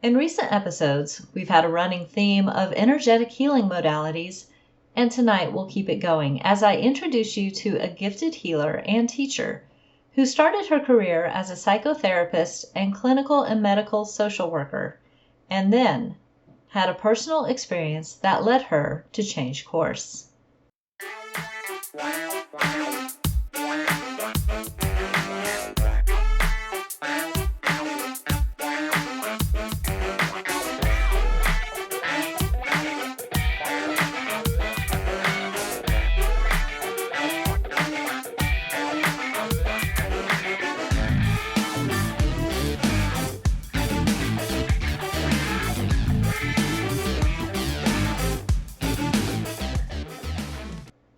In recent episodes, we've had a running theme of energetic healing modalities, and tonight we'll keep it going as I introduce you to a gifted healer and teacher who started her career as a psychotherapist and clinical and medical social worker, and then had a personal experience that led her to change course.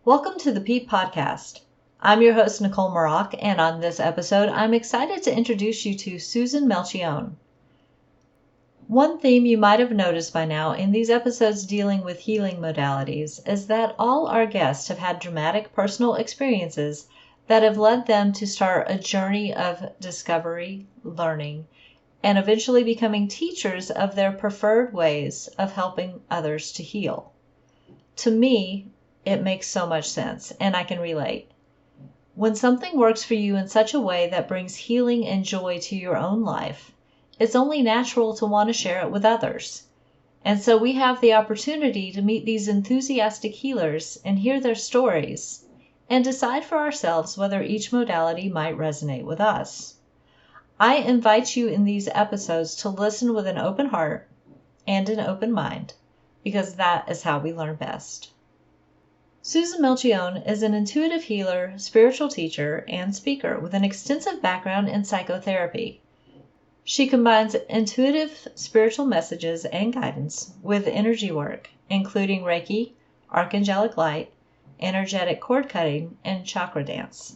Welcome to the Peep Podcast. I'm your host, Nicole Maroc, and on this episode, I'm excited to introduce you to Susan Melchione. One theme you might have noticed by now in these episodes dealing with healing modalities is that all our guests have had dramatic personal experiences that have led them to start a journey of discovery, learning, and eventually becoming teachers of their preferred ways of helping others to heal. To me, it makes so much sense, and I can relate. When something works for you in such a way that brings healing and joy to your own life, it's only natural to want to share it with others. And so we have the opportunity to meet these enthusiastic healers and hear their stories, and decide for ourselves whether each modality might resonate with us. I invite you in these episodes to listen with an open heart and an open mind, because that is how we learn best. Susan Melchione is an intuitive healer, spiritual teacher, and speaker with an extensive background in psychotherapy. She combines intuitive spiritual messages and guidance with energy work, including Reiki, Archangelic Light, energetic cord cutting, and Chakradance,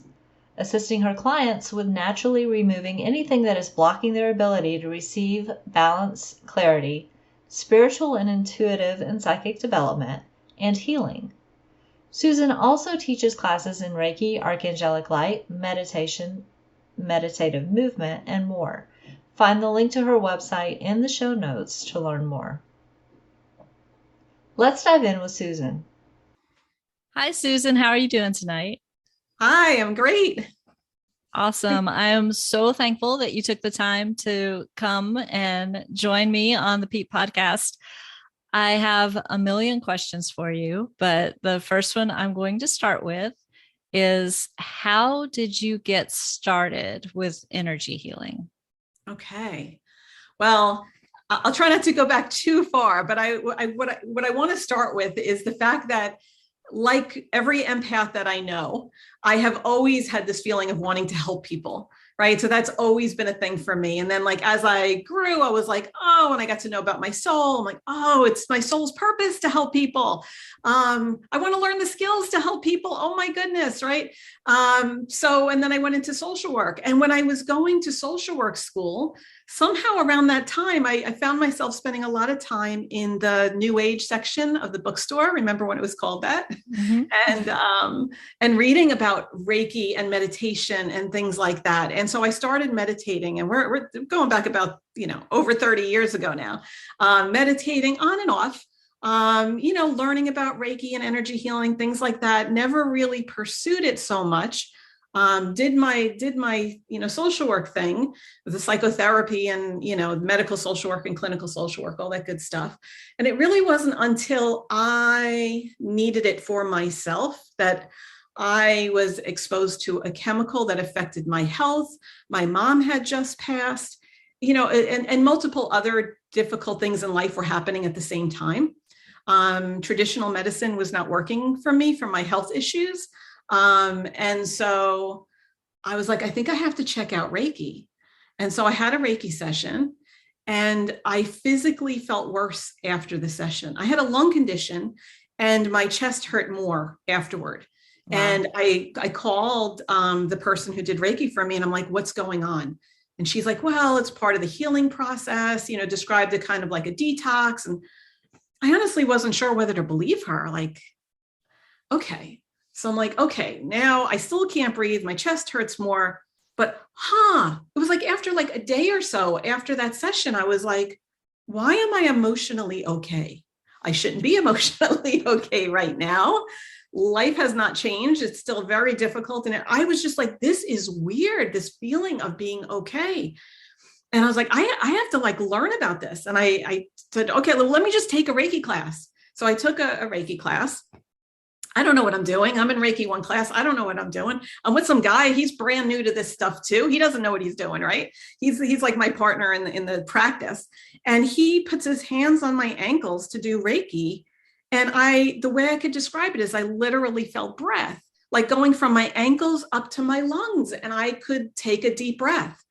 assisting her clients with naturally removing anything that is blocking their ability to receive balance, clarity, spiritual and intuitive and psychic development, and healing. Susan also teaches classes in Reiki, Archangelic Light, meditation, meditative movement, and more. Find the link to her website in the show notes to learn more. Let's dive in with Susan. Hi, Susan. How are you doing tonight? Hi, I'm great. Awesome. I am so thankful that you took the time to come and join me on the Pete podcast. I have a million questions for you, but the first one I'm going to start with is, how did you get started with energy healing? Okay. Well, I'll try not to go back too far, but what I want to start with is the fact that, like every empath that I know, I have always had this feeling of wanting to help people, right? So that's always been a thing for me. And then, like, as I grew, I was like, oh, and I got to know about my soul. I'm like, oh, it's my soul's purpose to help people. I want to learn the skills to help people. Oh my goodness, right? And then I went into social work. And when I was going to social work school, somehow around that time, I found myself spending a lot of time in the New Age section of the bookstore. Remember when it was called that? Mm-hmm. And reading about Reiki and meditation and things like that. And so I started meditating, and we're going back about, over 30 years ago now, meditating on and off, learning about Reiki and energy healing, things like that. Never really pursued it so much. Did my social work thing, the psychotherapy and, medical social work and clinical social work, all that good stuff. And it really wasn't until I needed it for myself that I was exposed to a chemical that affected my health. My mom had just passed, and multiple other difficult things in life were happening at the same time. Traditional medicine was not working for me for my health issues. And so I was like, I think I have to check out Reiki. And so I had a Reiki session, and I physically felt worse after the session. I had a lung condition and my chest hurt more afterward. Wow. And I called the person who did Reiki for me, and I'm like, what's going on? And she's like, well, it's part of the healing process, described it kind of like a detox. And I honestly wasn't sure whether to believe her. Like, okay. So I'm like, okay, now I still can't breathe. My chest hurts more, but it was like after like a day or so after that session, I was like, why am I emotionally okay? I shouldn't be emotionally okay right now. Life has not changed. It's still very difficult. And I was just like, this is weird, this feeling of being okay. And I was like, I have to like learn about this. And I said, okay, let me just take a Reiki class. So I took a Reiki class. I don't know what I'm doing. I'm in Reiki 1 class. I don't know what I'm doing. I'm with some guy. He's brand new to this stuff too. He doesn't know what he's doing, right? He's like my partner in the practice. And he puts his hands on my ankles to do Reiki. And the way I could describe it is I literally felt breath, like going from my ankles up to my lungs. And I could take a deep breath.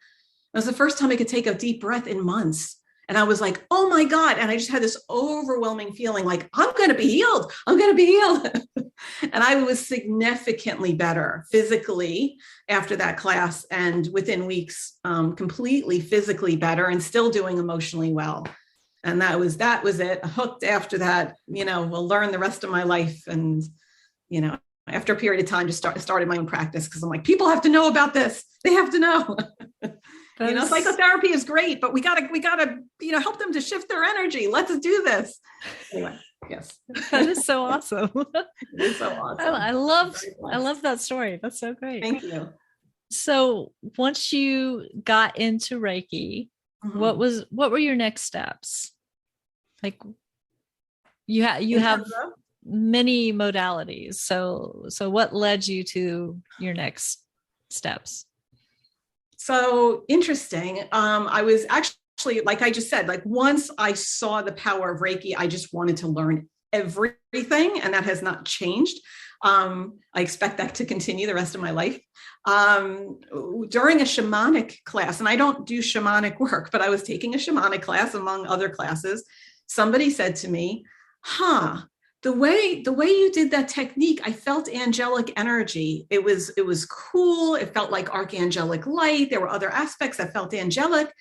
It was the first time I could take a deep breath in months. And I was like, oh my God. And I just had this overwhelming feeling like, I'm going to be healed. I'm going to be healed. And I was significantly better physically after that class. And within weeks, completely physically better and still doing emotionally well. And that was it. Hooked after that, will learn the rest of my life. And, after a period of time, just started my own practice because I'm like, people have to know about this. They have to know. Psychotherapy is great, but we gotta, help them to shift their energy. Let's do this. Anyway, yes. That is so awesome. It is so awesome. I love that story. That's so great. Thank you. So once you got into Reiki, what were your next steps? Like you have many modalities. So what led you to your next steps? So interesting. I was actually, like I just said, like once I saw the power of Reiki, I just wanted to learn everything, and that has not changed. I expect that to continue the rest of my life. During a shamanic class, and I don't do shamanic work, but I was taking a shamanic class among other classes. Somebody said to me, the way you did that technique, I felt angelic energy. It was cool. It felt like Archangelic Light. There were other aspects that felt angelic.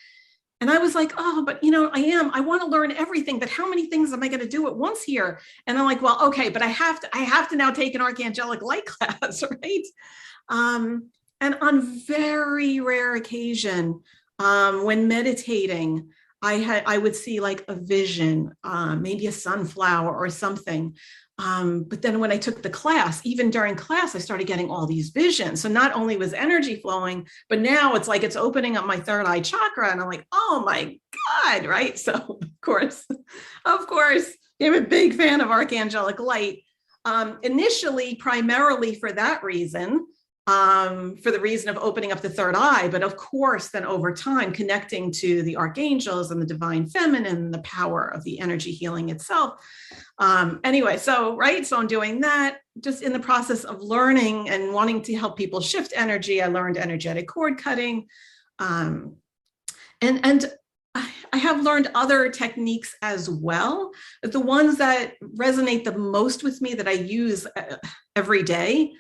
And I was like, oh, but I want to learn everything, but how many things am I going to do at once here? And I'm like, well, okay, but I have to now take an Archangelic Light class, right? And on very rare occasion, when meditating, I would see like a vision, maybe a sunflower or something. But then when I took the class, even during class, I started getting all these visions. So not only was energy flowing, but now it's like it's opening up my third eye chakra. And I'm like, oh my God, right? So of course, I'm a big fan of Archangelic Light. Initially, primarily for that reason, for the reason of opening up the third eye, but of course, then over time, connecting to the archangels and the divine feminine, the power of the energy healing itself. Anyway, so I'm doing that, just in the process of learning and wanting to help people shift energy. I learned energetic cord cutting. And I have learned other techniques as well. But the ones that resonate the most with me that I use every day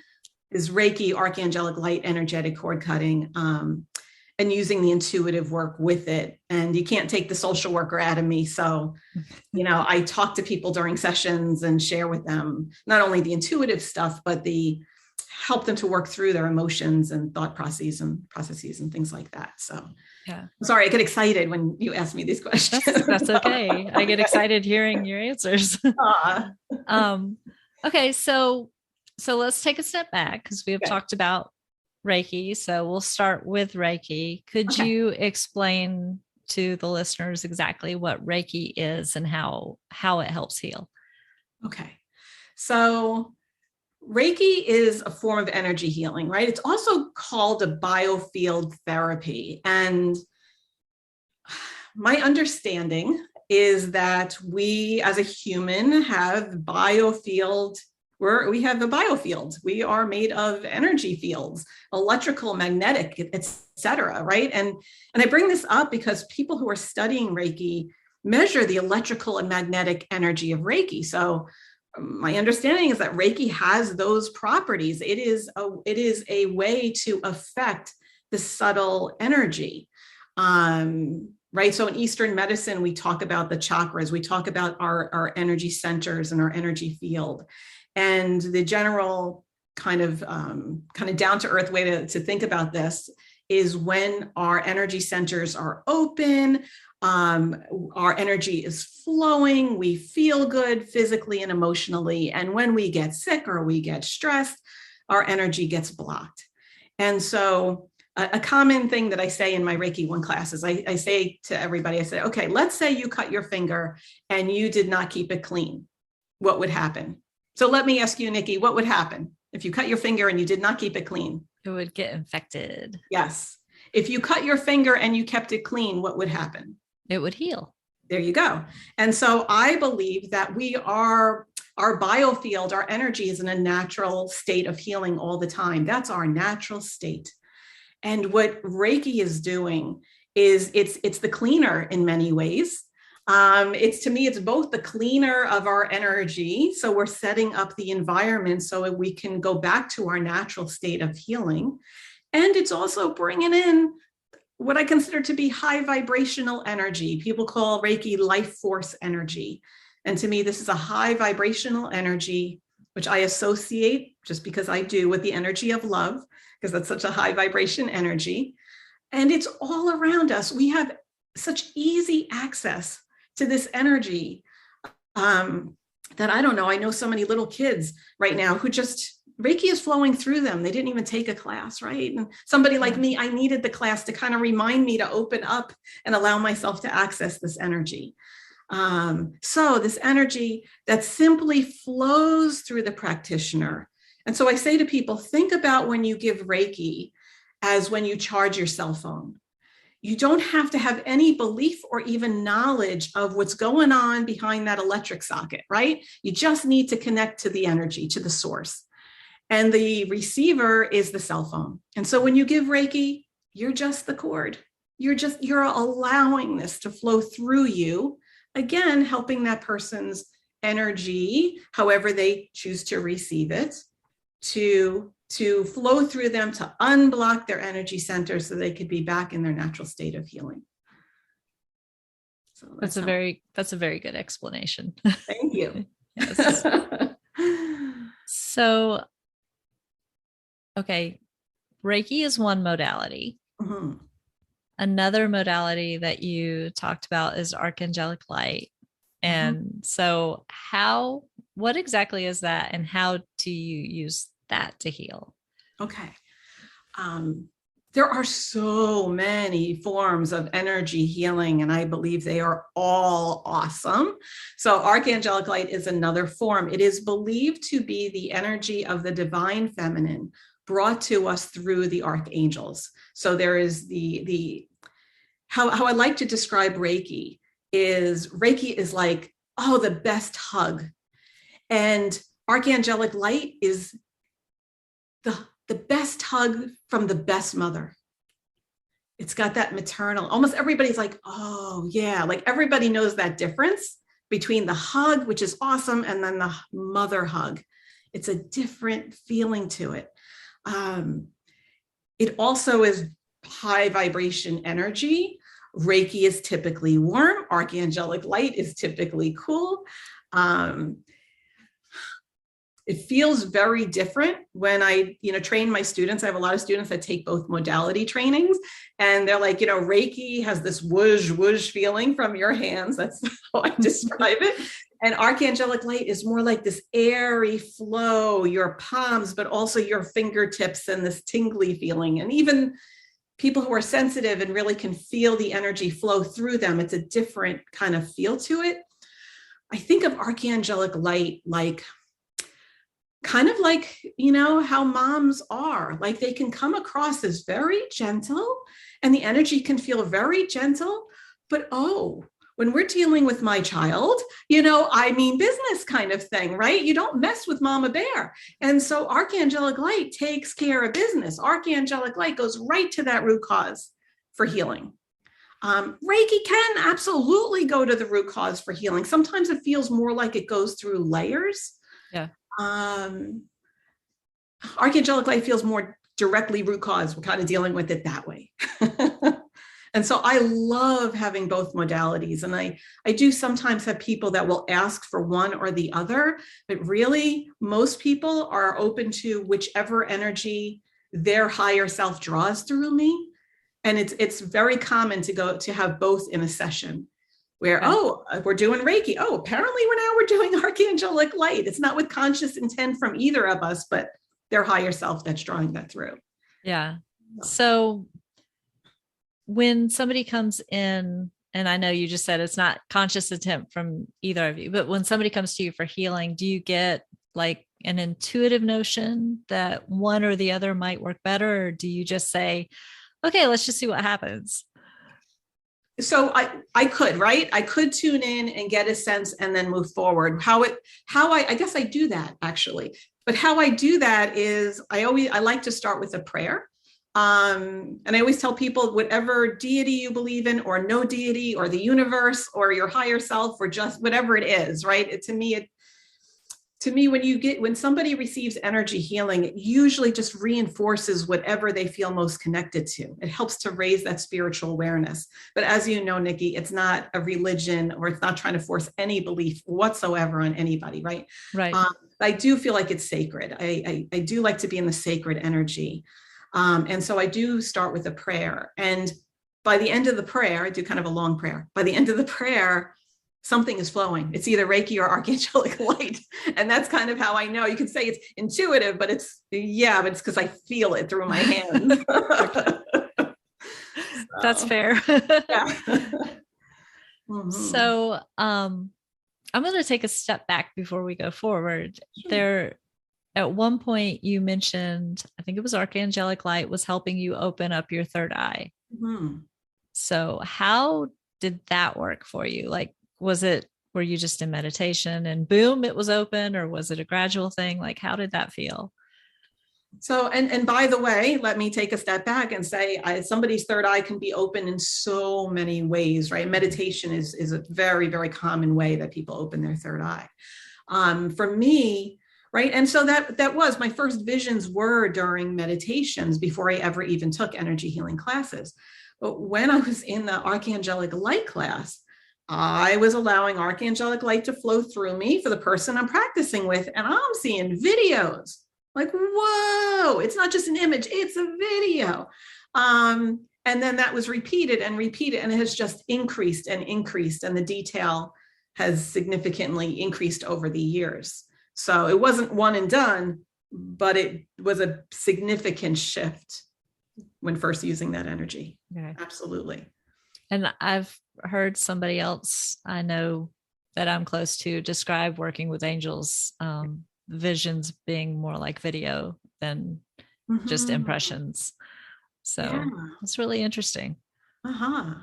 is Reiki, Archangelic Light, energetic cord cutting, and using the intuitive work with it. And you can't take the social worker out of me. So, I talk to people during sessions and share with them not only the intuitive stuff, but help them to work through their emotions and thought processes and things like that. So yeah, I'm sorry, I get excited when you ask me these questions. That's okay. I get excited hearing your answers. Okay. So let's take a step back because we have talked about Reiki. So we'll start with Reiki. Could you explain to the listeners exactly what Reiki is and how it helps heal? Okay. So Reiki is a form of energy healing, right? It's also called a biofield therapy. And my understanding is that we as a human have biofield. We have a biofield. We are made of energy fields, electrical, magnetic, etc. Right? And I bring this up because people who are studying Reiki measure the electrical and magnetic energy of Reiki. So my understanding is that Reiki has those properties. It is a way to affect the subtle energy. Right. So in Eastern medicine, we talk about the chakras. We talk about our energy centers and our energy field. And the general kind of down to earth way to think about this is when our energy centers are open, Our energy is flowing. We feel good physically and emotionally. And when we get sick or we get stressed, our energy gets blocked. And so a common thing that I say in my Reiki 1 class is I say to everybody, I say, okay, let's say you cut your finger and you did not keep it clean. What would happen? So let me ask you, Nikki, what would happen if you cut your finger and you did not keep it clean? It would get infected. Yes. If you cut your finger and you kept it clean, what would happen? It would heal. There you go. And so I believe that our biofield, our energy is in a natural state of healing all the time. That's our natural state. And what Reiki is doing is it's the cleaner in many ways. To me, it's both the cleaner of our energy. So we're setting up the environment so we can go back to our natural state of healing. And it's also bringing in what I consider to be high vibrational energy. People call Reiki life force energy. And to me, this is a high vibrational energy, which I associate, just because I do, with the energy of love, because that's such a high vibration energy. And it's all around us. We have such easy access to this energy that I don't know. I know so many little kids right now who just, Reiki is flowing through them. They didn't even take a class, right? And somebody like me, I needed the class to kind of remind me to open up and allow myself to access this energy. So this energy that simply flows through the practitioner. And so I say to people, think about when you give Reiki as when you charge your cell phone. You don't have to have any belief or even knowledge of what's going on behind that electric socket, right? You just need to connect to the energy, to the source. And the receiver is the cell phone. And so when you give Reiki, you're just the cord. You're allowing this to flow through you, again, helping that person's energy, however they choose to receive it, to flow through them, to unblock their energy center so they could be back in their natural state of healing. So that's a very good explanation. Thank you. Yes. So, okay, Reiki is one modality. Mm-hmm. Another modality that you talked about is Archangelic Light. And so what exactly is that, and how do you use that to heal? Okay. There are so many forms of energy healing, and I believe they are all awesome. So Archangelic Light is another form. It is believed to be the energy of the divine feminine brought to us through the archangels. So there is how I like to describe Reiki is like, the best hug. And Archangelic Light is the best hug from the best mother. It's got that maternal, almost everybody's like, oh yeah, like everybody knows that difference between the hug, which is awesome, and then the mother hug. It's a different feeling to it. It also is high vibration energy. Reiki is typically warm. Archangelic Light is typically cool. It feels very different when I, train my students. I have a lot of students that take both modality trainings, and they're like, Reiki has this whoosh, whoosh feeling from your hands. That's how I describe it. And Archangelic Light is more like this airy flow, your palms, but also your fingertips, and this tingly feeling. And even people who are sensitive and really can feel the energy flow through them, it's a different kind of feel to it. I think of Archangelic Light like, kind of like, how moms are. Like, they can come across as very gentle, and the energy can feel very gentle, but when we're dealing with my child, I mean business kind of thing, right? You don't mess with Mama Bear. And so Archangelic Light takes care of business. Archangelic Light goes right to that root cause for healing. Reiki can absolutely go to the root cause for healing. Sometimes it feels more like it goes through layers. Yeah. Archangelic Light feels more directly root cause. We're kind of dealing with it that way. And so I love having both modalities. And I do sometimes have people that will ask for one or the other, but really most people are open to whichever energy their higher self draws through me. And it's very common to have both in a session where, Okay. we're doing Reiki. Oh, apparently we're doing Archangelic Light. It's not with conscious intent from either of us, but their higher self that's drawing that through. Yeah. So when somebody comes in, and I know you just said it's not conscious intent from either of you, but when somebody comes to you for healing, do you get like an intuitive notion that one or the other might work better? Or do you just say, okay, let's just see what happens? So I could, right? I could tune in and get a sense and then move forward. I guess I do that actually. But how I do that is I like to start with a prayer. And I always tell people, whatever deity you believe in, or no deity, or the universe, or your higher self, or just whatever it is, right? To me, when somebody receives energy healing, it usually just reinforces whatever they feel most connected to. It helps to raise that spiritual awareness. But as you know, Nikki, it's not a religion, or it's not trying to force any belief whatsoever on anybody, right? Right. I do feel like it's sacred. I do like to be in the sacred energy. And so I do start with a prayer. And by the end of the prayer, I do kind of a long prayer. By the end of the prayer, something is flowing. It's either Reiki or Archangelic Light. And that's kind of how I know. You can say it's intuitive, but it's because I feel it through my hands. That's fair. Yeah. So I'm going to take a step back before we go forward. Sure. There, at one point you mentioned, I think it was Archangelic Light was helping you open up your third eye. Mm-hmm. So how did that work for you? Like, were you just in meditation and boom, it was open, or was it a gradual thing? Like, how did that feel? So, and by the way, let me take a step back and say, somebody's third eye can be open in so many ways, right? Meditation is a very, very common way that people open their third eye. For me, right? And so that was my first visions were during meditations before I ever even took energy healing classes. But when I was in the Archangelic Light class, I was allowing Archangelic Light to flow through me for the person I'm practicing with. And I'm seeing videos like, whoa, it's not just an image, it's a video. And then that was repeated and repeated, and it has just increased and increased. And the detail has significantly increased over the years. So it wasn't one and done, but it was a significant shift when first using that energy. Okay. Absolutely. And I've heard somebody else I know that I'm close to describe working with angels, visions being more like video than just impressions. So it's really interesting. Yeah.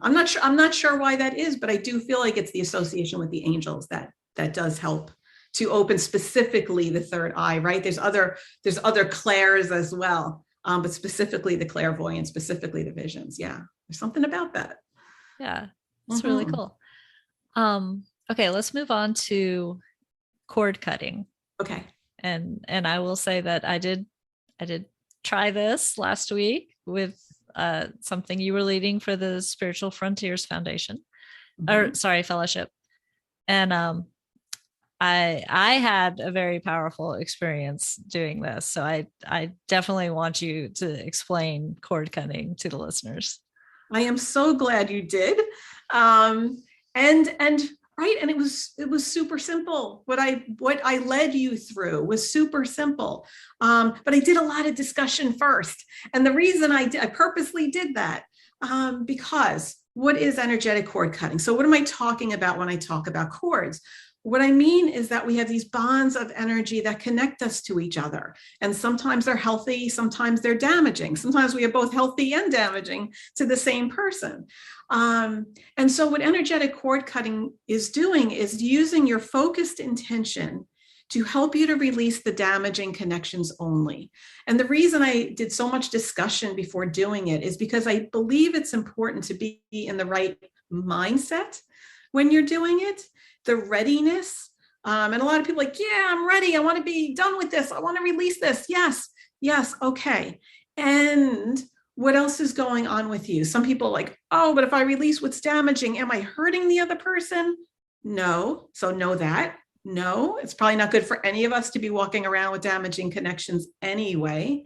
I'm not sure why that is, but I do feel like it's the association with the angels that does help to open specifically the third eye, right? There's other clairs as well. But specifically the clairvoyance, specifically the visions. Yeah. There's something about that. Yeah. It's really cool. Okay. Let's move on to cord cutting. Okay. And I will say that I did try this last week with something you were leading for the Spiritual Frontiers Foundation, Fellowship. And I had a very powerful experience doing this. So I definitely want you to explain cord cutting to the listeners. I am so glad you did. Right. And it was super simple. What I led you through was super simple. But I did a lot of discussion first. And the reason I purposely did that, because what is energetic cord cutting? So what am I talking about when I talk about cords? What I mean is that we have these bonds of energy that connect us to each other. And sometimes they're healthy, sometimes they're damaging. Sometimes we are both healthy and damaging to the same person. And so what energetic cord cutting is doing is using your focused intention to help you to release the damaging connections only. And the reason I did so much discussion before doing it is because I believe it's important to be in the right mindset when you're doing it. The readiness. And a lot of people are like, yeah, I'm ready. I want to be done with this. I want to release this. Yes. Okay. And what else is going on with you? Some people are like, oh, but if I release what's damaging, am I hurting the other person? No. So know that. No, it's probably not good for any of us to be walking around with damaging connections anyway.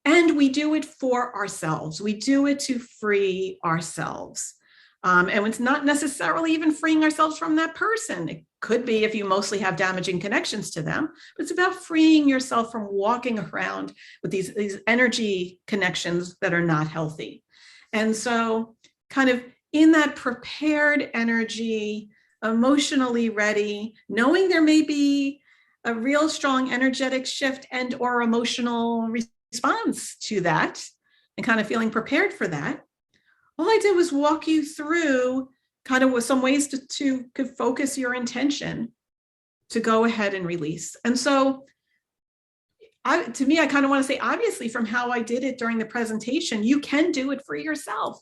And we do it for ourselves. We do it to free ourselves. And it's not necessarily even freeing ourselves from that person. It could be if you mostly have damaging connections to them, but it's about freeing yourself from walking around with these energy connections that are not healthy. And so kind of in that prepared energy, emotionally ready, knowing there may be a real strong energetic shift and or emotional response to that, and kind of feeling prepared for that. All I did was walk you through kind of with some ways to focus your intention to go ahead and release. And so to me, I kind of want to say, obviously, from how I did it during the presentation, you can do it for yourself.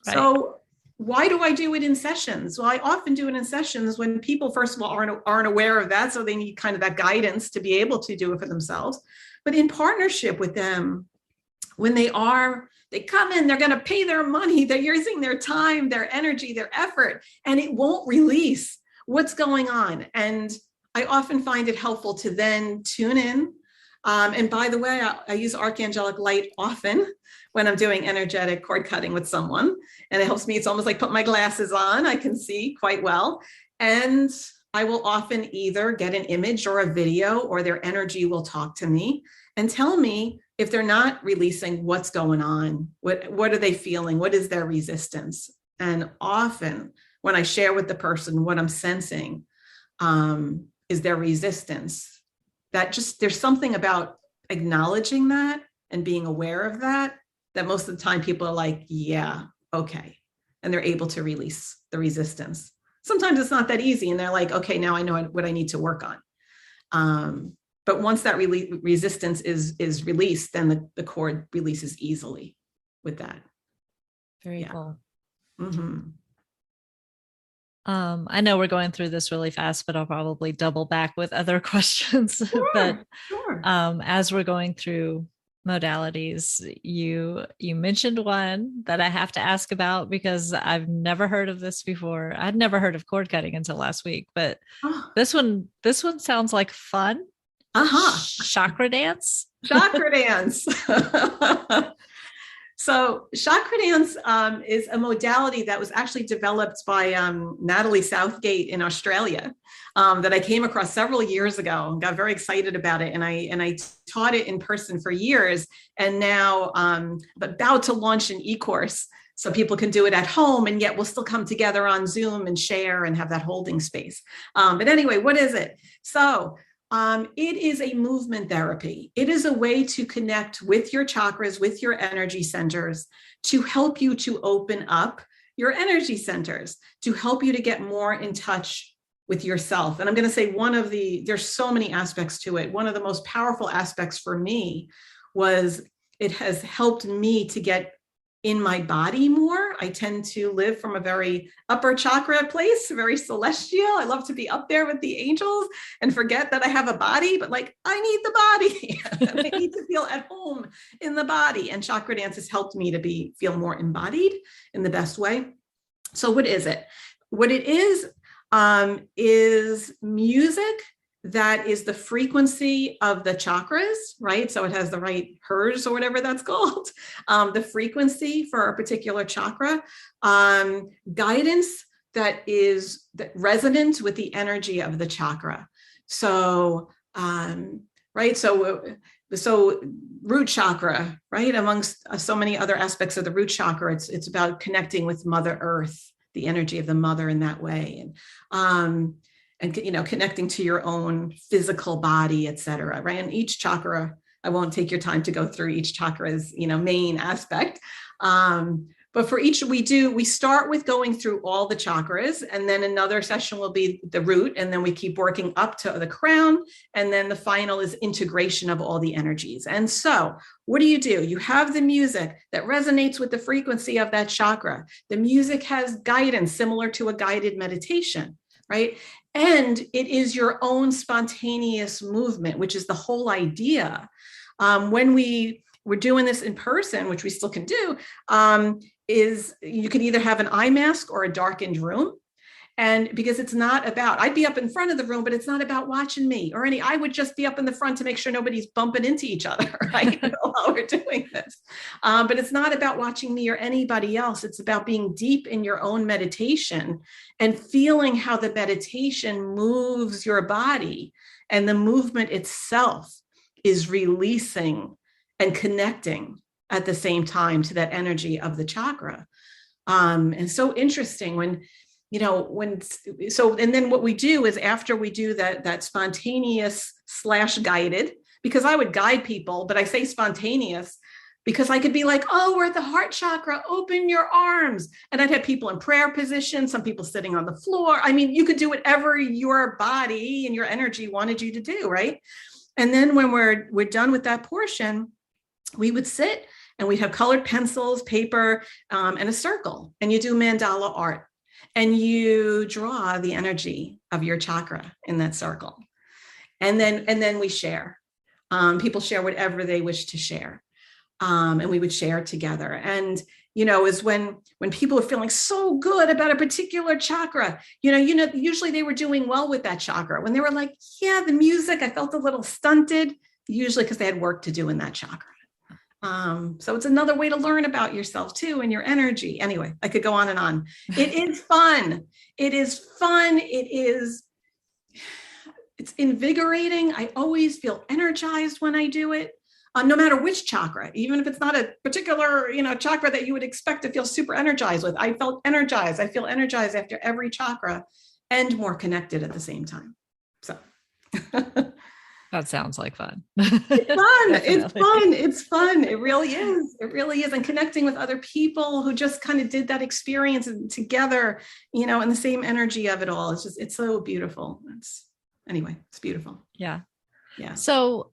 Right. So why do I do it in sessions? Well, I often do it in sessions when people, first of all, aren't aware of that. So they need kind of that guidance to be able to do it for themselves. But in partnership with them, when they come in, they're going to pay their money, they're using their time, their energy, their effort, and it won't release what's going on. And I often find it helpful to then tune in. And by the way, I use Archangelic Light often when I'm doing energetic cord cutting with someone. And it helps me. It's almost like put my glasses on. I can see quite well. And I will often either get an image or a video, or their energy will talk to me and tell me if they're not releasing, what's going on, what are they feeling, what is their resistance. And often when I share with the person what I'm sensing is their resistance. That just, there's something about acknowledging that and being aware of that most of the time people are like, yeah, okay. And they're able to release the resistance. Sometimes it's not that easy. And they're like, okay, now I know what I need to work on. But once that resistance is released, then the cord releases easily with that. Very cool. Mm-hmm. I know we're going through this really fast, but I'll probably double back with other questions. Sure, but sure. As we're going through modalities, you mentioned one that I have to ask about because I've never heard of this before. I'd never heard of cord cutting until last week, but this one sounds like fun. Chakradance. Chakradance. So Chakradance is a modality that was actually developed by Natalie Southgate in Australia that I came across several years ago and got very excited about it. And I taught it in person for years. And now I'm about to launch an e-course so people can do it at home, and yet we'll still come together on Zoom and share and have that holding space. But anyway, what is it? So it is a movement therapy. It is a way to connect with your chakras, with your energy centers, to help you to open up your energy centers, to help you to get more in touch with yourself. And I'm going to say there's so many aspects to it. One of the most powerful aspects for me was it has helped me to get in my body more. I tend to live from a very upper chakra place, very celestial. I love to be up there with the angels and forget that I have a body, but like, I need the body. I need to feel at home in the body. And Chakradance has helped me to feel more embodied in the best way. So what is it? What it is music that is the frequency of the chakras, right? So it has the right hertz or whatever that's called, the frequency for a particular chakra, guidance that is resonant with the energy of the chakra. So, right. So root chakra, right? Amongst so many other aspects of the root chakra, it's about connecting with Mother Earth, the energy of the mother in that way. And connecting to your own physical body, et cetera, right? And each chakra, I won't take your time to go through each chakra's, main aspect. But for each, we start with going through all the chakras, and then another session will be the root, and then we keep working up to the crown, and then the final is integration of all the energies. And so what do? You have the music that resonates with the frequency of that chakra. The music has guidance similar to a guided meditation, right? And it is your own spontaneous movement, which is the whole idea. When we're doing this in person, which we still can do, is you can either have an eye mask or a darkened room. And because it's not about, I'd be up in front of the room, but it's not about watching me or any, I would just be up in the front to make sure nobody's bumping into each other, right? While we're doing this. But it's not about watching me or anybody else. It's about being deep in your own meditation and feeling how the meditation moves your body, and the movement itself is releasing and connecting at the same time to that energy of the chakra. And so interesting when, and then what we do is after we do that spontaneous / guided, because I would guide people, but I say spontaneous because I could be like, oh, we're at the heart chakra, open your arms. And I'd have people in prayer position, some people sitting on the floor. I mean, you could do whatever your body and your energy wanted you to do, right? And then when we're done with that portion, we would sit and we'd have colored pencils, paper, and a circle. And you do mandala art. And you draw the energy of your chakra in that circle. And then we share. People share whatever they wish to share. And we would share together. And, is when people are feeling so good about a particular chakra, usually they were doing well with that chakra. When they were like, yeah, the music, I felt a little stunted, usually because they had work to do in that chakra. So it's another way to learn about yourself too, and your energy. Anyway, I could go on and on. It is fun. It is fun. It's invigorating. I always feel energized when I do it, no matter which chakra, even if it's not a particular, chakra that you would expect to feel super energized with. I felt energized. I feel energized after every chakra and more connected at the same time. So. That sounds like fun. It's fun. It's fun. It's fun. It really is. It really is. And connecting with other people who just kind of did that experience together, and the same energy of it all. It's so beautiful. It's beautiful. Yeah. Yeah. So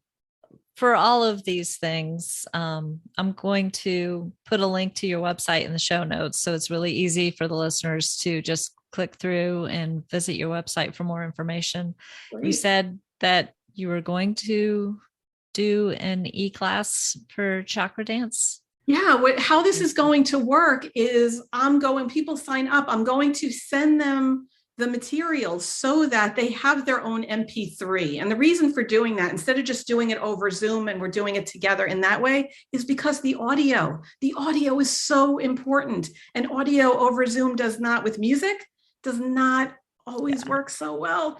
for all of these things, I'm going to put a link to your website in the show notes. So it's really easy for the listeners to just click through and visit your website for more information. Great. You said that you were going to do an e-class for Chakradance? Yeah, how this is going to work is people sign up, I'm going to send them the materials so that they have their own MP3. And the reason for doing that, instead of just doing it over Zoom and we're doing it together in that way, is because the audio is so important. And audio over Zoom with music, does not always work so well.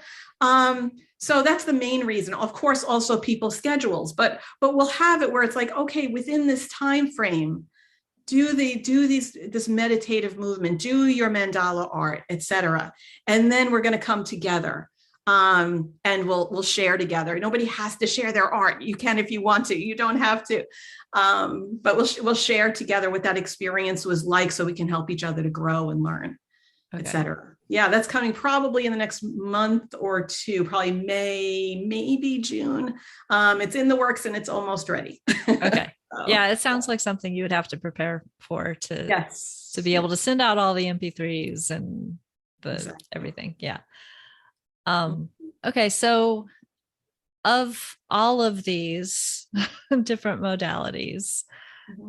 So that's the main reason. Of course, also people's schedules, but we'll have it where it's like, okay, within this time frame, do this meditative movement, do your mandala art, etc. And then we're going to come together, and we'll share together. Nobody has to share their art. You can if you want to. You don't have to. But we'll share together what that experience was like, so we can help each other to grow and learn, etc. Yeah, that's coming probably in the next month or two, probably May, maybe June. It's in the works and it's almost ready. Okay. Yeah, it sounds like something you would have to prepare for to be able to send out all the MP3s and everything. Yeah. Okay. So of all of these different modalities,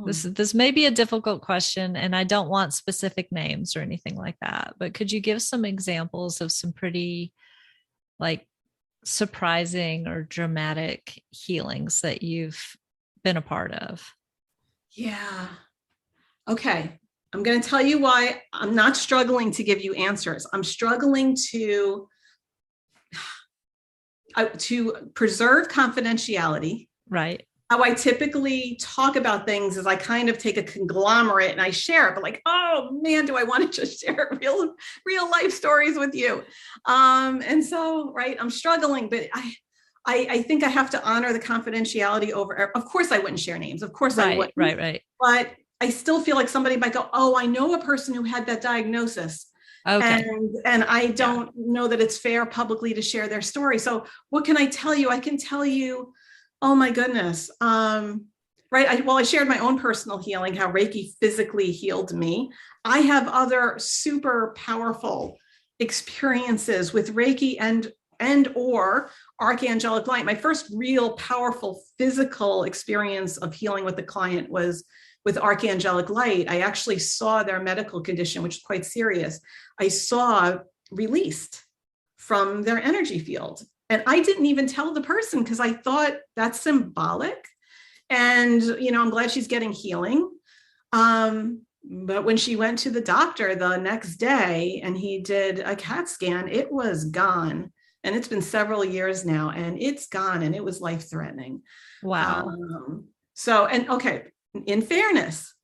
this may be a difficult question, and I don't want specific names or anything like that, but could you give some examples of some pretty surprising or dramatic healings that you've been a part of? Yeah. Okay. I'm going to tell you why I'm not struggling to give you answers. I'm struggling to preserve confidentiality. Right. How I typically talk about things is I kind of take a conglomerate and I share it, but oh man, do I want to just share real life stories with you? And so, right, I'm struggling, but I think I have to honor the confidentiality over. Of course, I wouldn't share names. Of course, I wouldn't. Right. But I still feel like somebody might go, "Oh, I know a person who had that diagnosis." Okay. And I don't know that it's fair publicly to share their story. So what can I tell you? I can tell you, oh my goodness. Right. I shared my own personal healing, how Reiki physically healed me. I have other super powerful experiences with Reiki and or Archangelic Light. My first real powerful physical experience of healing with the client was with Archangelic Light. I actually saw their medical condition, which is quite serious. I saw released from their energy field. And I didn't even tell the person because I thought that's symbolic. And, I'm glad she's getting healing. But when she went to the doctor the next day and he did a CAT scan, it was gone. And it's been several years now, and it's gone, and it was life-threatening. Wow. Okay, in fairness,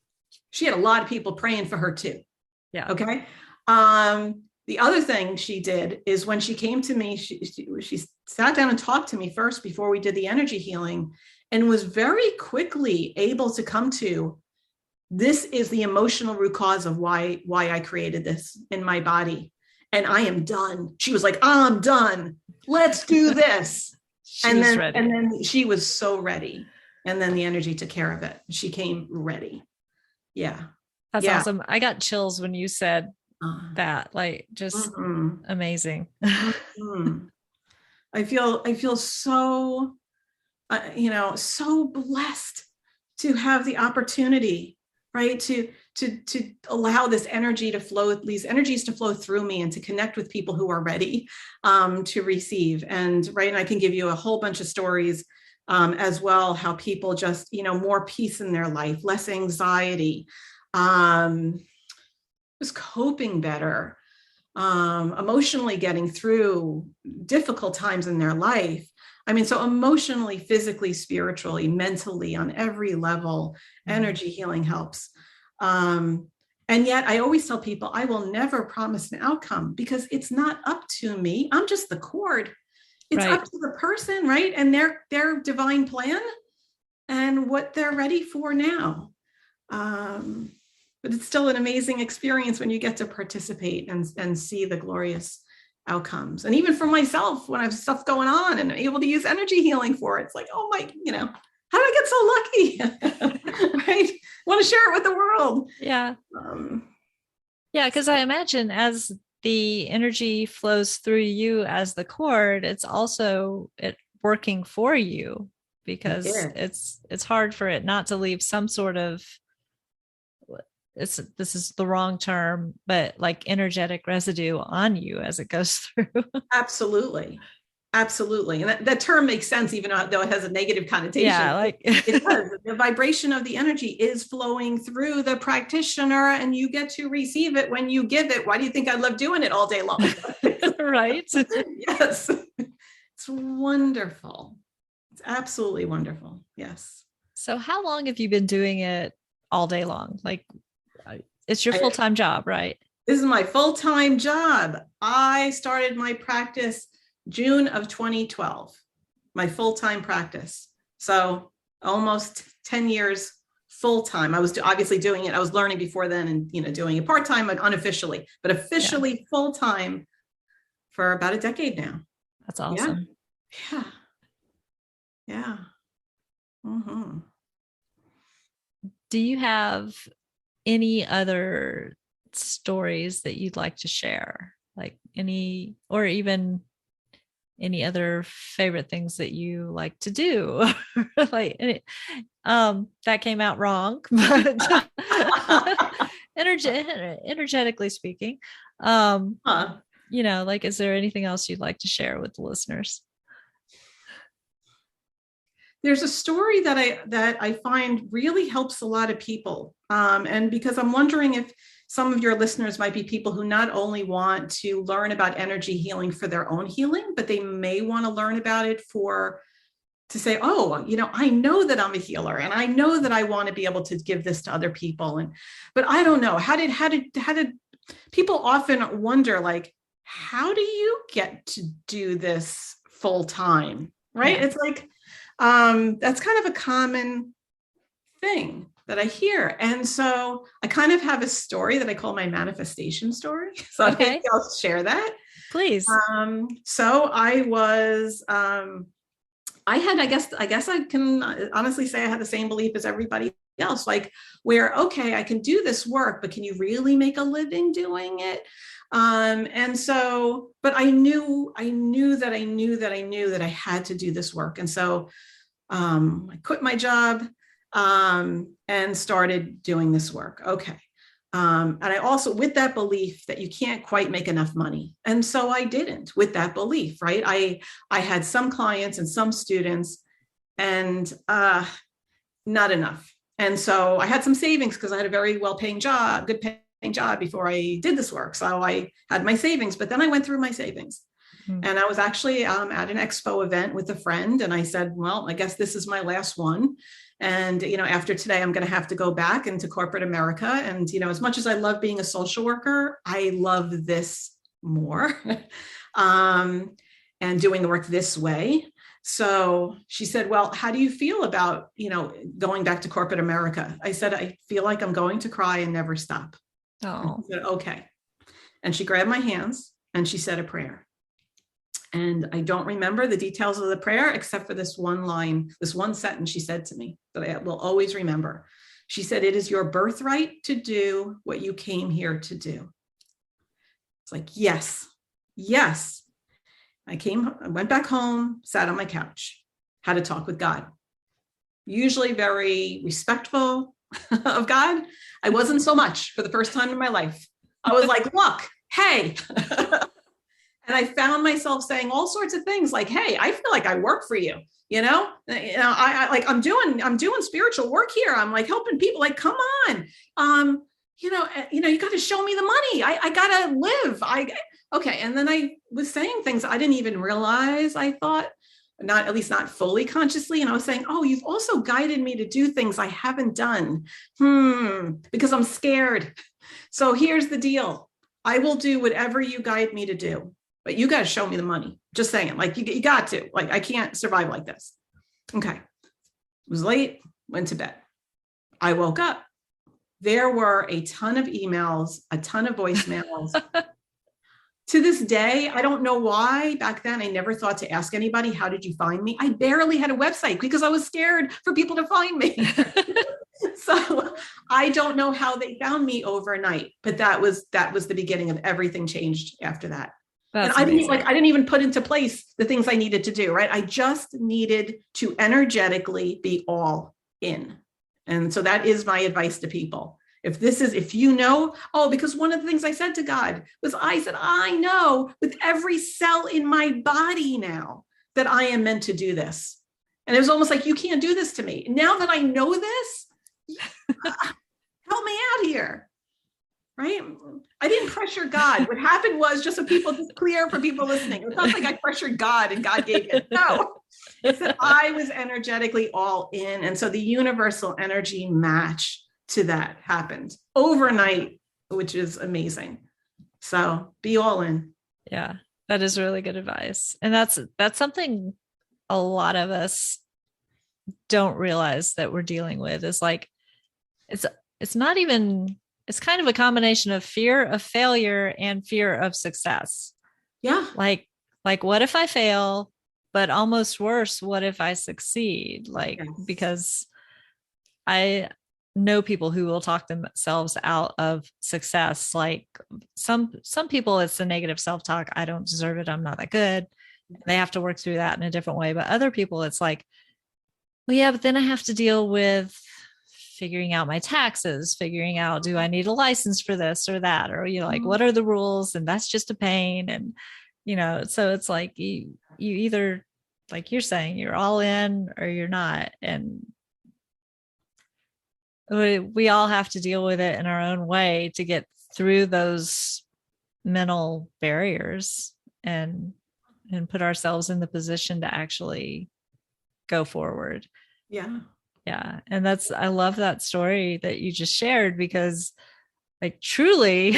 she had a lot of people praying for her too. Yeah. Okay. The other thing she did is when she came to me, she sat down and talked to me first before we did the energy healing, and was very quickly able to come to, this is the emotional root cause of why I created this in my body. And I am done. She was like, I'm done. Let's do this. And then she was so ready. And then the energy took care of it. She came ready. Yeah. That's awesome. I got chills when you said that, like, just amazing. I feel so, so blessed to have the opportunity, right? To allow this energy to flow, these energies to flow through me, and to connect with people who are ready to receive. And I can give you a whole bunch of stories as well, how people just, more peace in their life, less anxiety, just coping better, emotionally getting through difficult times in their life. I mean, so emotionally, physically, spiritually, mentally, on every level, energy healing helps. And yet I always tell people, I will never promise an outcome, because it's not up to me. I'm just the cord. It's up to the person, right? And their divine plan and what they're ready for now. But it's still an amazing experience when you get to participate and see the glorious outcomes. And even for myself, when I have stuff going on and I'm able to use energy healing for it, it's like, oh my, how did I get so lucky? Right? Want to share it with the world. Yeah. Because I imagine as the energy flows through you as the cord, it's also working for you, because it's hard for it not to leave some sort of, this is the wrong term, but like energetic residue on you as it goes through. Absolutely. And that term makes sense, even though it has a negative connotation. Yeah, it does. The vibration of the energy is flowing through the practitioner, and you get to receive it when you give it. Why do you think I love doing it all day long? Right. Yes. It's wonderful. It's absolutely wonderful. Yes. So how long have you been doing it all day long? Like, it's your full-time job, right? This is my full-time job. I started my practice June of 2012, my full-time practice. So almost 10 years full-time. I was obviously doing it. I was learning before then and, doing it part-time, but unofficially, but officially full-time for about a decade now. That's awesome. Yeah. Mm-hmm. Do you have any other stories that you'd like to share? Like or even any other favorite things that you like to do? That came out wrong, but energetically speaking, is there anything else you'd like to share with the listeners? There's a story that I find really helps a lot of people. And because I'm wondering if some of your listeners might be people who not only want to learn about energy healing for their own healing, but they may want to learn about it to say, oh, I know that I'm a healer, and I know that I want to be able to give this to other people. But I don't know, how did people often wonder, like, how do you get to do this full time? Right. Yeah. It's like, that's kind of a common thing that I hear. And so I kind of have a story that I call my manifestation story. So maybe I'll share that. Please. So I was, I guess I can honestly say I had the same belief as everybody else, like where, okay, I can do this work, but can you really make a living doing it? And so, but I knew that I had to do this work. And so, I quit my job, and started doing this work. Okay. And I also, with that belief that you can't quite make enough money. And so I didn't, with that belief, right? I had some clients and some students, and not enough. And so I had some savings because I had a very well-paying job, good paying job before I did this work. So I had my savings, but then I went through my savings. And I was actually at an expo event with a friend, and I said, well, I guess this is my last one. And, after today, I'm going to have to go back into corporate America. And, as much as I love being a social worker, I love this more and doing the work this way. So she said, well, how do you feel about, going back to corporate America? I said, I feel like I'm going to cry and never stop. Oh, Said, okay. And she grabbed my hands and she said a prayer. And I don't remember the details of the prayer, except for this one line, this one sentence she said to me that I will always remember. She said, it is your birthright to do what you came here to do. It's like, yes, yes. I went back home, sat on my couch, had a talk with God. Usually very respectful of God. I wasn't so much for the first time in my life. I was like, look, hey. And I found myself saying all sorts of things like, hey, I feel like I work for you. I'm doing spiritual work here. I'm like helping people, like, come on. You got to show me the money. I got to live. Okay. And then I was saying things I didn't even realize. I thought, at least not fully consciously. And I was saying, oh, you've also guided me to do things I haven't done. Because I'm scared. So here's the deal. I will do whatever you guide me to do. But you got to show me the money. Just saying, like, you got to, like, I can't survive like this. Okay. It was late, went to bed. I woke up. There were a ton of emails, a ton of voicemails. To this day, I don't know why. Back then, I never thought to ask anybody, how did you find me? I barely had a website because I was scared for people to find me. So I don't know how they found me overnight, but that was the beginning of everything changed after that. that's And amazing. I didn't even put into place the things I needed to do, right? I just needed to energetically be all in. And so that is my advice to people. Because one of the things I said to God was, I said, I know with every cell in my body now that I am meant to do this. And it was almost like, you can't do this to me. Now that I know this, help me out here. Right? I didn't pressure God. What happened was, just so people, just clear for people listening, it's not like I pressured God and God gave it. No, it's that I was energetically all in. And so the universal energy match to that happened overnight, which is amazing. So be all in. Yeah, that is really good advice. And that's something a lot of us don't realize that we're dealing with, is like, it's not even, it's kind of a combination of fear of failure and fear of success. Yeah. Like what if I fail, but almost worse, what if I succeed? Yes. Because I know people who will talk themselves out of success. Like some people, it's the negative self-talk. I don't deserve it. I'm not that good. They have to work through that in a different way. But other people, it's like, well, yeah, but then I have to deal with figuring out my taxes, figuring out, do I need a license for this or that? Or, what are the rules? And that's just a pain. And, so it's like you either, like you're saying, you're all in or you're not. And we all have to deal with it in our own way to get through those mental barriers and put ourselves in the position to actually go forward. Yeah. Yeah. And I love that story that you just shared, because like truly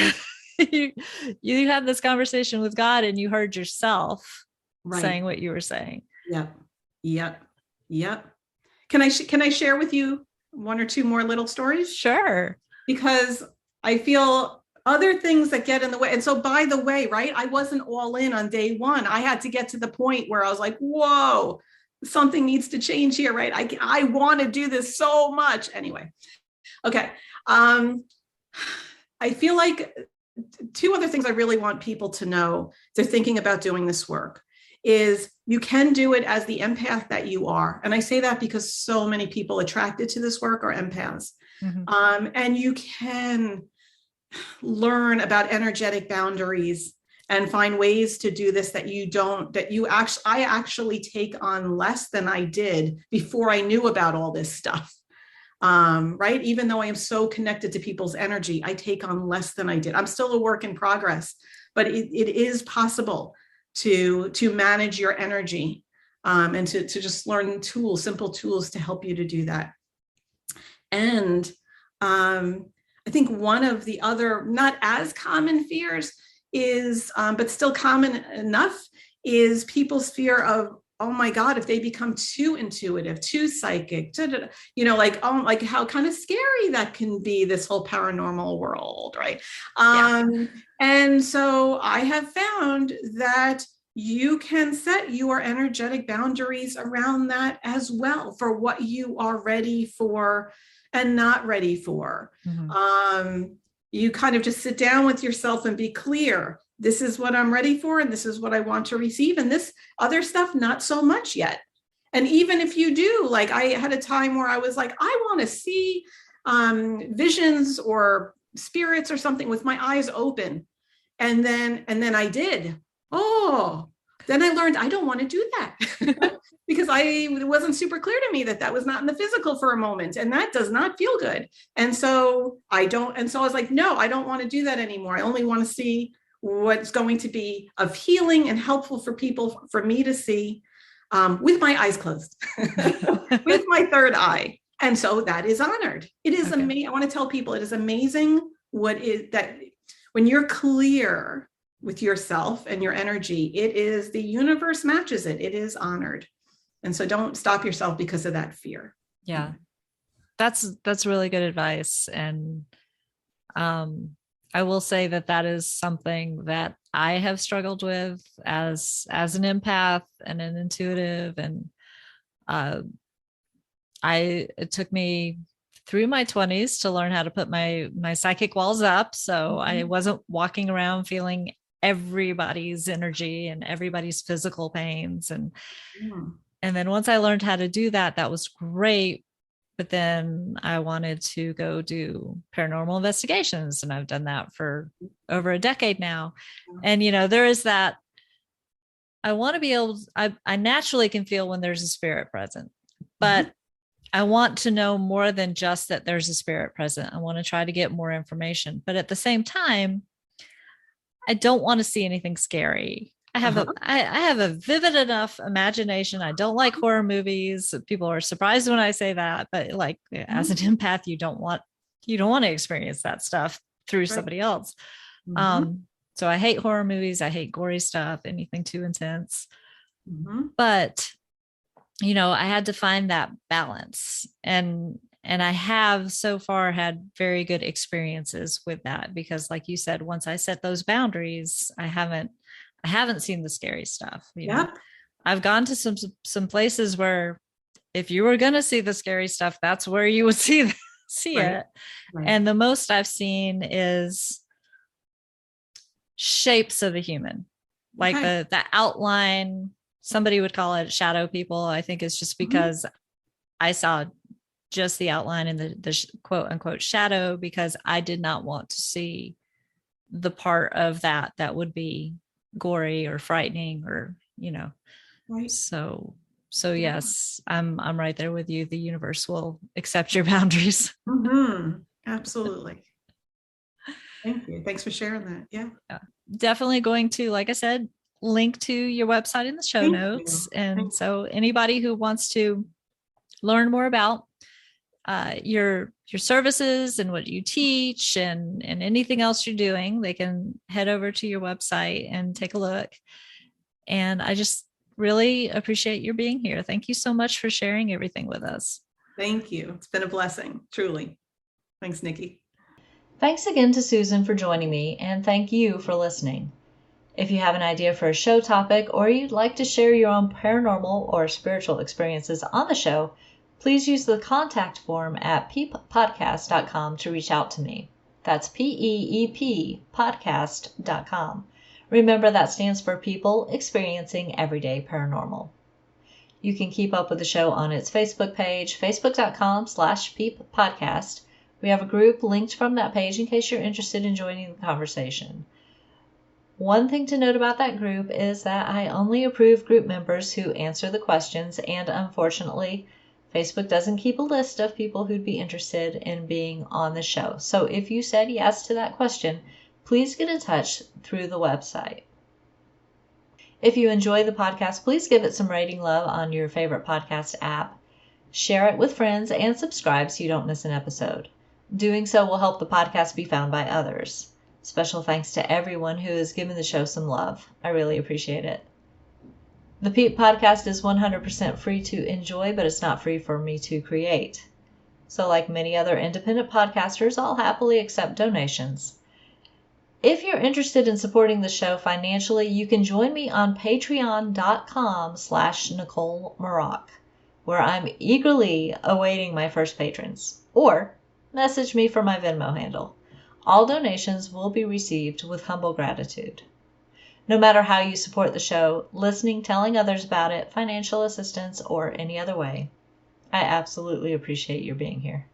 you had this conversation with God and you heard yourself saying what you were saying. Yep. Can I share with you one or two more little stories? Sure. Because I feel other things that get in the way. And so, by the way, right, I wasn't all in on day one. I had to get to the point where I was like, whoa, something needs to change here, right? I want to do this so much. Anyway, okay. I feel like two other things I really want people to know, if they're thinking about doing this work, is you can do it as the empath that you are. And I say that because so many people attracted to this work are empaths. Mm-hmm. And you can learn about energetic boundaries and find ways to do this I actually take on less than I did before I knew about all this stuff. Right? Even though I am so connected to people's energy, I take on less than I did. I'm still a work in progress, but it is possible to manage your energy, and to just learn simple tools to help you to do that. And I think one of the other not as common fears is, but still common enough, is people's fear of, oh my God, if they become too intuitive, too psychic, like how kind of scary that can be, this whole paranormal world, right? And so I have found that you can set your energetic boundaries around that as well, for what you are ready for and not ready for. You kind of just sit down with yourself and be clear. This is what I'm ready for, and this is what I want to receive. And this other stuff, not so much yet. And even if you do, like I had a time where I was like, I want to see visions or spirits or something with my eyes open. And then I did. Then I learned I don't want to do that because it wasn't super clear to me that was not in the physical for a moment, and that does not feel good. And so I was like, no, I don't want to do that anymore. I only want to see what's going to be of healing and helpful for people, for me to see, with my eyes closed, with my third eye. And so that is honored. It is amazing. I want to tell people it is amazing when you're clear with yourself and your energy, the universe matches it. It is honored. And so don't stop yourself because of that fear. Yeah. That's really good advice. And I will say that is something that I have struggled with as an empath and an intuitive. And it took me through my 20s to learn how to put my psychic walls up. So I wasn't walking around feeling everybody's energy and everybody's physical pains. And then once I learned how to do that, that was great. But then I wanted to go do paranormal investigations, and I've done that for over a decade now. And, there is that, I want to be able, I naturally can feel when there's a spirit present, but I want to know more than just that there's a spirit present. I want to try to get more information, but at the same time, I don't want to see anything scary. I have a vivid enough imagination. I don't like horror movies. People are surprised when I say that, but like as an empath, you don't want to experience that stuff through somebody else. So I hate horror movies. I hate gory stuff, anything too intense. But I had to find that balance, and I have so far had very good experiences with that, because like you said, once I set those boundaries, I haven't seen the scary stuff. I've gone to some places where if you were going to see the scary stuff, that's where you would see it. Right. And the most I've seen is shapes of a human, like the outline. Somebody would call it shadow people. I think it's just because I saw just the outline in the quote unquote shadow, because I did not want to see the part of that would be gory or frightening, or right. So yes, I'm right there with you. The universe will accept your boundaries. Absolutely. Thank you. Thanks for sharing that. Yeah. Definitely going to, like I said, link to your website in the show notes. And so anybody who wants to learn more about your services and what you teach and anything else you're doing, they can head over to your website and take a look. And I just really appreciate your being here. Thank you so much for sharing everything with us. Thank you. It's been a blessing, truly. Thanks, Nikki. Thanks again to Susan for joining me, and thank you for listening. If you have an idea for a show topic, or you'd like to share your own paranormal or spiritual experiences on the show, please use the contact form at peeppodcast.com to reach out to me. That's PEEP podcast.com. Remember, that stands for People Experiencing Everyday Paranormal. You can keep up with the show on its Facebook page, facebook.com/peeppodcast, We have a group linked from that page in case you're interested in joining the conversation. One thing to note about that group is that I only approve group members who answer the questions, and unfortunately, Facebook doesn't keep a list of people who'd be interested in being on the show. So if you said yes to that question, please get in touch through the website. If you enjoy the podcast, please give it some rating love on your favorite podcast app. Share it with friends and subscribe so you don't miss an episode. Doing so will help the podcast be found by others. Special thanks to everyone who has given the show some love. I really appreciate it. The Peep Podcast is 100% free to enjoy, but it's not free for me to create. So like many other independent podcasters, I'll happily accept donations. If you're interested in supporting the show financially, you can join me on patreon.com/Nicole Maroc, where I'm eagerly awaiting my first patrons. Or message me for my Venmo handle. All donations will be received with humble gratitude. No matter how you support the show, listening, telling others about it, financial assistance, or any other way, I absolutely appreciate your being here.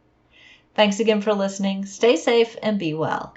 Thanks again for listening. Stay safe and be well.